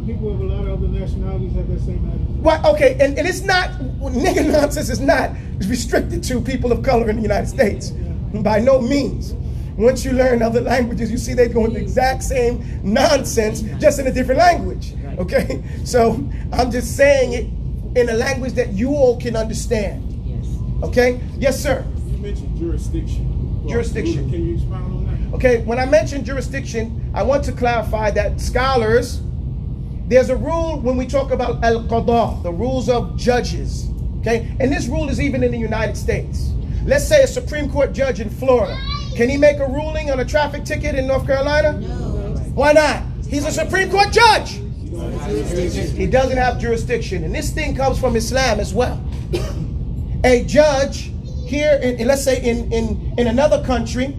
people of a lot of other nationalities have that same attitude. Right, okay, and it's not, nigger nonsense is not restricted to people of color in the United States. By no means. Once you learn other languages, you see they go in the exact same nonsense, just in a different language. Okay? So I'm just saying it in a language that you all can understand. Yes. Okay? Yes, sir. You mentioned jurisdiction. Jurisdiction. Can you expound on that? Okay, when I mention jurisdiction, I want to clarify that scholars, there's a rule when we talk about al-qada, the rules of judges. Okay? And this rule is even in the United States. Let's say a Supreme Court judge in Florida. Can he make a ruling on a traffic ticket in North Carolina? No. Why not? He's a Supreme Court judge. He doesn't have jurisdiction. And this thing comes from Islam as well. A judge here, let's say in another country,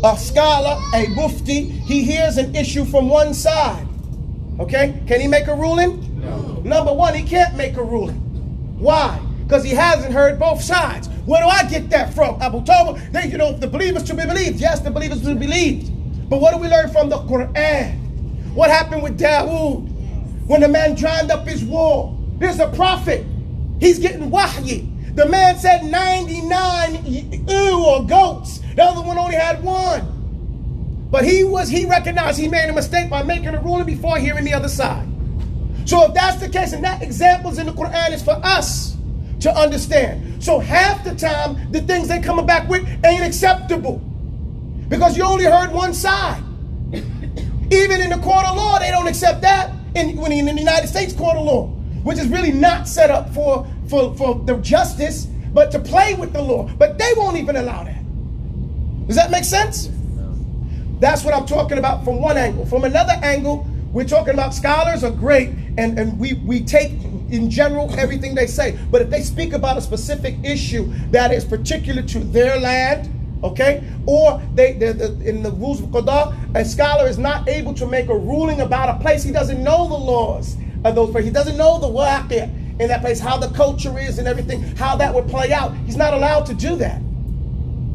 a scholar, a mufti, he hears an issue from one side. Okay? Can he make a ruling? No. Number one, he can't make a ruling. Why? Because he hasn't heard both sides. Where do I get that from? Abu Taubah, the believers to be believed. Yes, the believers to be believed. But what do we learn from the Quran? What happened with Dawood? When the man drowned up his wall. There's a prophet. He's getting wahyi. The man said 99 or goats. The other one only had 1. But he recognized he made a mistake by making a ruling before hearing the other side. So if that's the case, and that examples in the Quran is for us to understand. So half the time, the things they coming back with ain't acceptable. Because you only heard one side. Even in the court of law, they don't accept that. When in the United States court of law, which is really not set up for the justice, but to play with the law. But they won't even allow that. Does that make sense? That's what I'm talking about from one angle. From another angle, we're talking about scholars are great, and we take in general everything they say. But if they speak about a specific issue that is particular to their land, okay, or in the rules of Qada, a scholar is not able to make a ruling about a place. He doesn't know the laws of those places. He doesn't know the waqi' in that place, how the culture is and everything, how that would play out. He's not allowed to do that.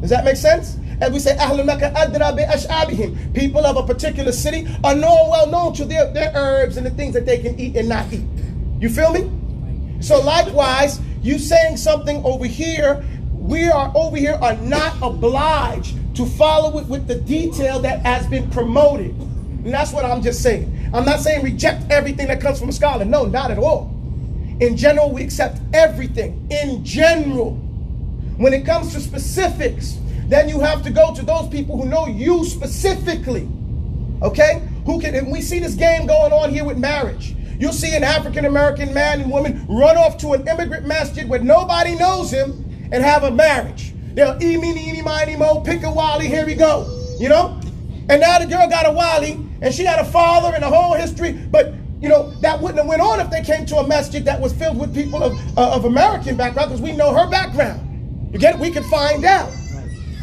Does that make sense? As we say, Ahlul Makkah adra bi ash'abihim. People of a particular city are well known to their herbs and the things that they can eat and not eat. You feel me? So likewise, you saying something over here, we are over here are not obliged to follow it with the detail that has been promoted. And that's what I'm just saying. I'm not saying reject everything that comes from a scholar. No, not at all. In general, we accept everything. In general. When it comes to specifics, then you have to go to those people who know you specifically. Okay? Who can, and we see this game going on here with marriage. You'll see an African-American man and woman run off to an immigrant masjid where nobody knows him and have a marriage. They'll eeny, miny, mo, pick a wali, here we go. You know? And now the girl got a wali, and she had a father and a whole history, but you know, that wouldn't have went on if they came to a masjid that was filled with people of American background, because we know her background. You get it? We can find out.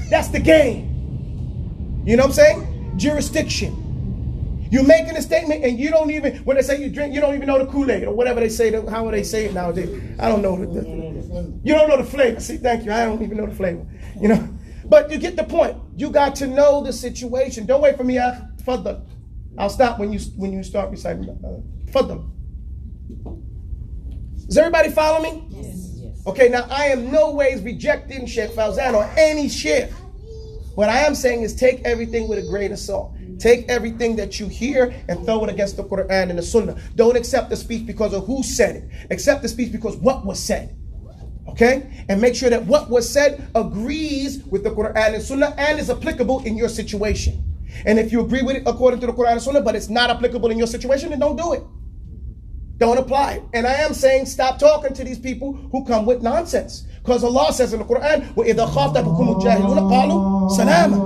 That's the game. You know what I'm saying? Jurisdiction. You're making a statement and you don't even, when they say you drink, you don't even know the Kool-Aid or whatever they say, how would they say it nowadays? I don't know. You don't know the flavor. See, thank you. I don't even know the flavor. You know? But you get the point. You got to know the situation. Don't wait for me. Faddal. I'll stop when you start reciting. Faddal. Does everybody follow me? Yes. Okay, now I am no ways rejecting Sheikh Fawzan or any sheikh. What I am saying is take everything with a grain of salt. Take everything that you hear and throw it against the Quran and the Sunnah. Don't accept the speech because of who said it. Accept the speech because what was said. Okay? And make sure that what was said agrees with the Quran and Sunnah and is applicable in your situation. And if you agree with it according to the Quran and Sunnah, but it's not applicable in your situation, then don't do it. Don't apply it. And I am saying stop talking to these people who come with nonsense. Because Allah says in the Quran, وَإِذَا خَافْتَكُمُ الْجَاهِلُونَ قَالُوا سَلَامًا.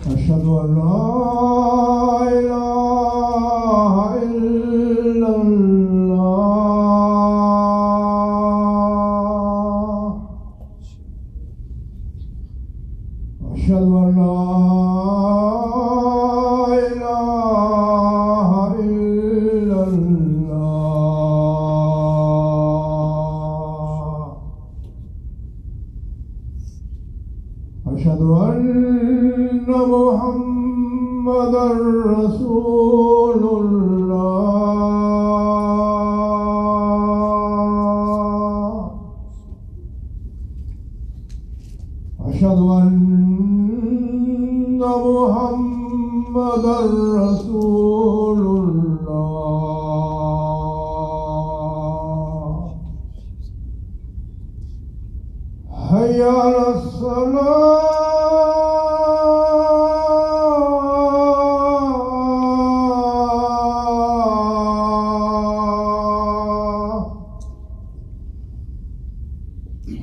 أشهد أن لا إله إلا الله أشهد أن لا إله إلا الله أشهد أن محمد رسول الله أشهد أن محمد رسول الله حي على الصلاة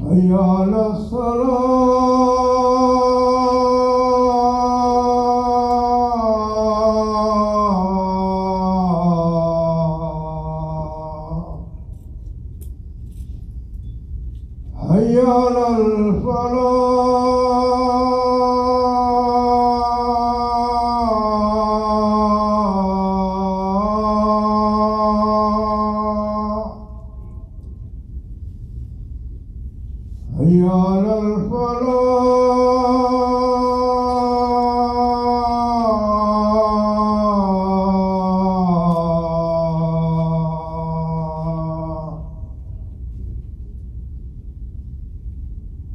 حي على الصلاة حي على الفلاح حي على الفلاح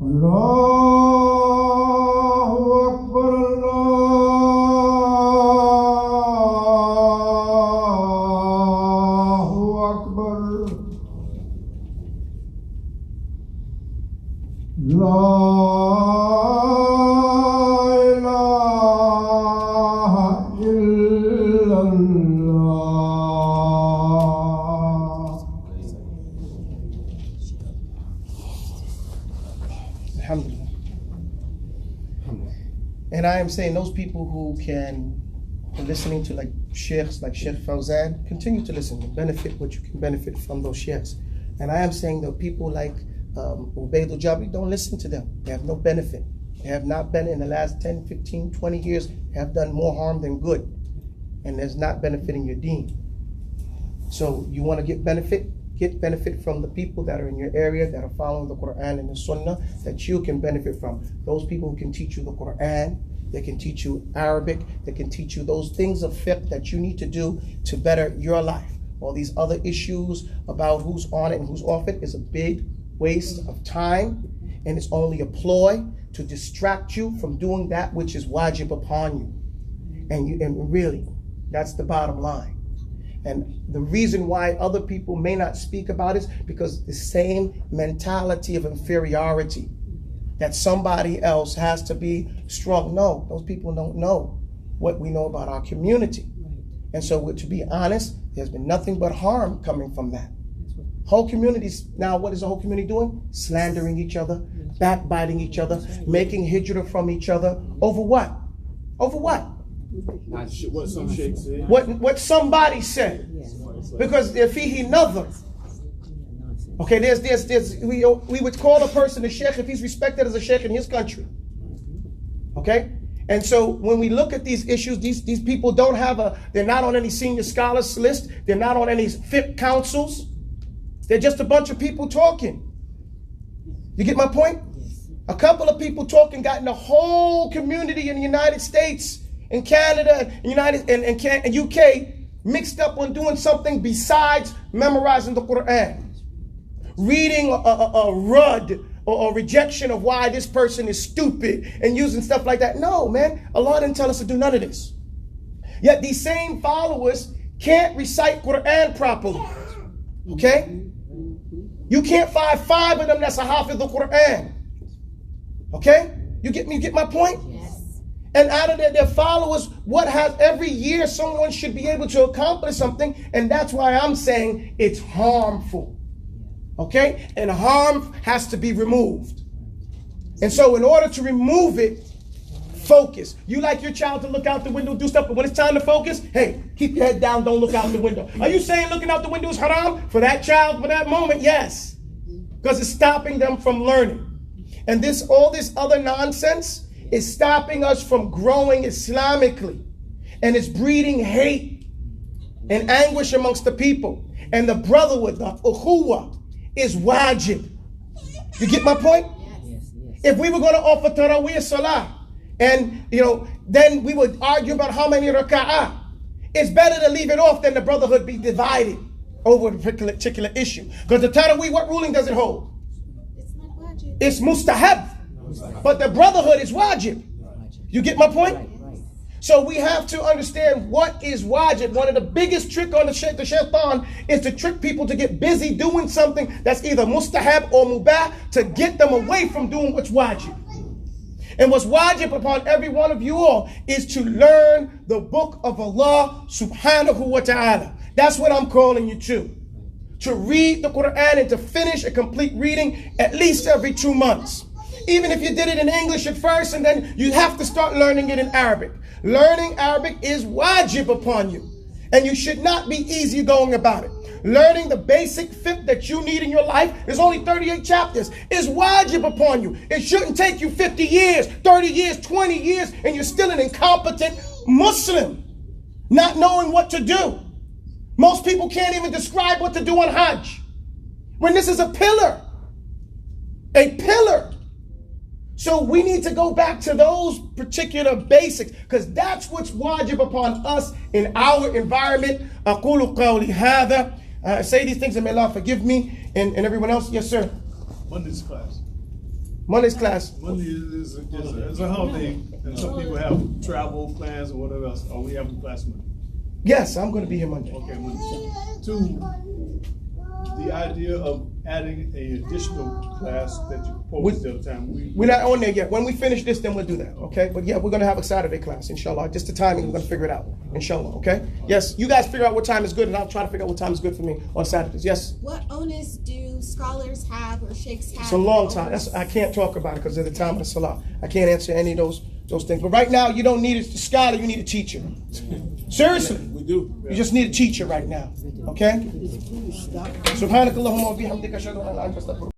الله أكبر الله أكبر لا إله إلا الله Alhamdulillah. And I am saying those people who can are listening to like sheikhs like Sheikh Fawzan, continue to listen and benefit what you can benefit from those sheikhs. And I am saying that people like Ubaydul Jabri, don't listen to them. They have no benefit. They have not been in the last 10, 15, 20 years, have done more harm than good. And there's not benefiting your deen. So you want to get benefit from the people that are in your area that are following the Quran and the Sunnah that you can benefit from. Those people who can teach you the Quran, they can teach you Arabic, they can teach you those things of fiqh that you need to do to better your life. All these other issues about who's on it and who's off it is a big waste of time, and it's only a ploy to distract you from doing that which is wajib upon you. And really, that's the bottom line. And the reason why other people may not speak about it is because the same mentality of inferiority, that somebody else has to be strong. No, those people don't know what we know about our community. And so to be honest, there's been nothing but harm coming from that. Whole communities, now what is the whole community doing? Slandering each other, backbiting each other, making hijrah from each other. Over what? Over what? What some sheikhs said. What somebody said. Because if he another. Okay, we would call a person a sheikh if he's respected as a sheikh in his country. Okay? And so when we look at these issues, these people don't have they're not on any senior scholars list, they're not on any fiqh councils. They're just a bunch of people talking. You get my point? A couple of people talking got in the whole community in the United States, in Canada, and UK mixed up on doing something besides memorizing the Quran. Reading a rud or rejection of why this person is stupid and using stuff like that. No, man, Allah didn't tell us to do none of this. Yet these same followers can't recite Quran properly. Okay? You can't find 5 of them that's a hafiz of Quran. Okay? You get my point? Yes. And out of their followers, every year someone should be able to accomplish something, and that's why I'm saying it's harmful. Okay? And harm has to be removed. And so in order to remove it, focus. You like your child to look out the window, do stuff, but when it's time to focus, hey, keep your head down, don't look out the window. Are you saying looking out the window is haram? For that child, for that moment, yes. Because it's stopping them from learning. And all this other nonsense is stopping us from growing Islamically. And it's breeding hate and anguish amongst the people. And the brotherhood, the ukhuwah, is wajib. You get my point? Yes. If we were going to offer Taraweeh Salah, and then we would argue about how many raka'ah, it's better to leave it off than the brotherhood be divided over a particular issue. Because the Taraweeh, what ruling does it hold? It's not wajib. It's mustahab. But the brotherhood is wajib. You get my point? So we have to understand what is wajib. One of the biggest tricks on the shaitan is to trick people to get busy doing something that's either mustahab or mubah to get them away from doing what's wajib. And what's wajib upon every one of you all is to learn the book of Allah subhanahu wa ta'ala. That's what I'm calling you to read the Quran and to finish a complete reading at least every 2 months. Even if you did it in English at first, and then you have to start learning it in Arabic. Learning Arabic is wajib upon you, and you should not be easygoing about it. Learning the basic fiqh that you need in your life is only 38 chapters. Is wajib upon you. It shouldn't take you 50 years, 30 years, 20 years, and you're still an incompetent Muslim, not knowing what to do. Most people can't even describe what to do on Hajj, when this is a pillar. A pillar. So we need to go back to those particular basics, because that's what's wajib upon us in our environment. أقول قولي هذا. Say these things and may Allah forgive me and everyone else. Yes, sir. Monday's class. Monday's class. Monday is a holiday, and some people have travel plans or whatever else. We have a class Monday. Yes, I'm going to be here Monday. Okay, Monday. 2 the idea of adding an additional class that you proposed at the time. We're not on there yet. When we finish this, then we'll do that, okay? But yeah, we're going to have a Saturday class, inshallah. Just the timing, we're going to figure it out, inshallah, okay? Yes, you guys figure out what time is good, and I'll try to figure out what time is good for me on Saturdays. Yes? What onus do scholars have or sheikhs have? It's a long time. I can't talk about it because of the time of the salah. I can't answer any of those things. But right now, you don't need a scholar, you need a teacher. Seriously. We do. You just need a teacher right now, okay? Subhanakallahumma wa bihamdika ashhadu an la ilaha illa anta astaghfiruka